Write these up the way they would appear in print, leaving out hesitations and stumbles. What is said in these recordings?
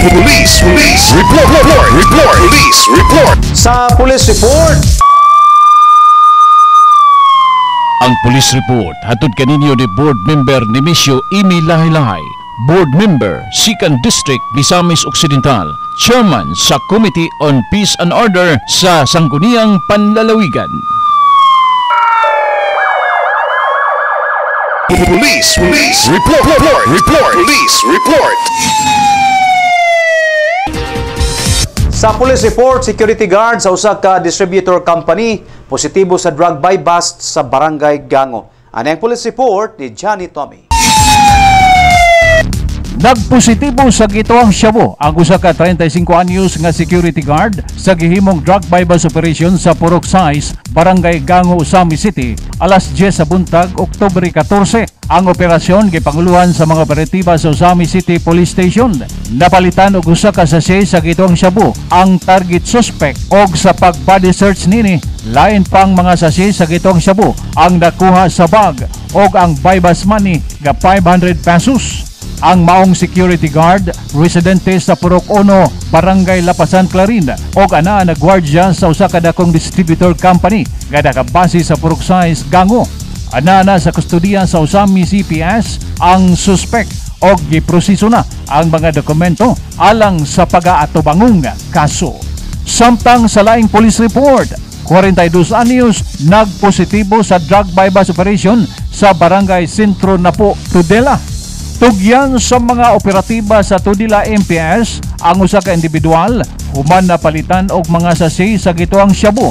Police report. Police report. Sa police report, Ang police report hatod kaninyo ni board member Nemesio Imi Lahi-Lahi, board member 2nd District Misamis Occidental, chairman sa Committee on Peace and Order sa Sangguniang Panlalawigan. Police report. Police report. sa police report, security guard sa usa ka distributor company positibo sa drug buy bust sa Barangay Gango. Ano ang police report ni Johnny Tommy? Nagpositibo sa gitoang Shabu ang usa ka 35 anyos nga security guard sa gihimong drug buy bust operation sa Purok Size, Barangay Gango, Usami City, alas 10 sa buntag, Oktubre 14. Ang operasyon gipanguluhan sa mga operatiba sa Usami City Police Station. Napalitan og usa ka sachet sa gitoang Shabu ang target suspect og sa pag-body search nini, lain pang mga sachet sa gitoang Shabu ang nakuha sa bag og ang buy bust money nga 500 pesos. Ang maong security guard, residente sa Purok 1, Barangay Lapasan, Clarin, o ana nagwardya sa usa ka dakong distributor company nga nakabase sa Purok Size, Gango. Ana sa kustudiya sa Usami CPS ang suspect o giproseso na ang mga dokumento alang sa pag-aatubangong kaso. Samtang sa laing police report, 42 anyos nagpositibo sa drug buy bust operation sa Barangay Sentro Napo, Tudela. Tugyan sa mga operatiba sa Tudela MPS ang usa ka individual human na palitan og mga sachet sa gitoang Shabu.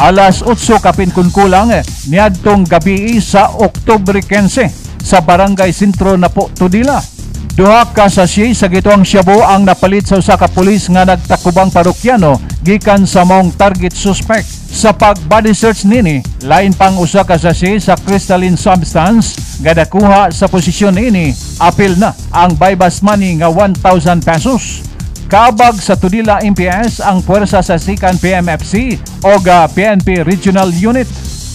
Alas 8 kapin kulang niadtong gabi sa Oktubre 15 sa Barangay Sentro Napo, Tudela. Duha ka sachet sa gitoang Shabu ang napalit sa usa ka pulis nga nagtakubang parokyano gikan sa maong target suspect. Sa pag-body search nini, lain pang usa ka sachet sa crystalline substance nga nakuha sa posisyon nini. Apil na ang buy bust money nga 1,000 pesos. Kabag sa Tudela MPS ang puwersa sa Sikan PMFC o PNP Regional Unit.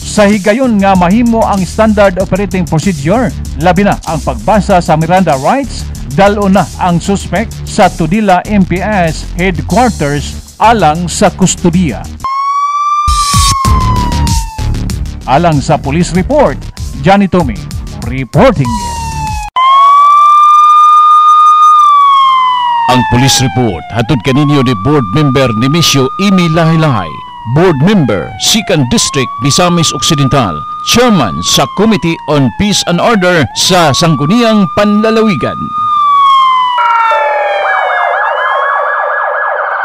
Sa higayon nga mahimo ang standard operating procedure, labi na ang pagbasa sa Miranda rights, dalo na ang suspect sa Tudela MPS headquarters alang sa kustudiya. Alang sa police report, Johnny Tommy reporting. Ang police report hatod kaninyo ni board member Nemesio Imi Lahi-Lahi, board member 2nd District Misamis Occidental, chairman sa Committee on Peace and Order sa Sangguniang Panlalawigan.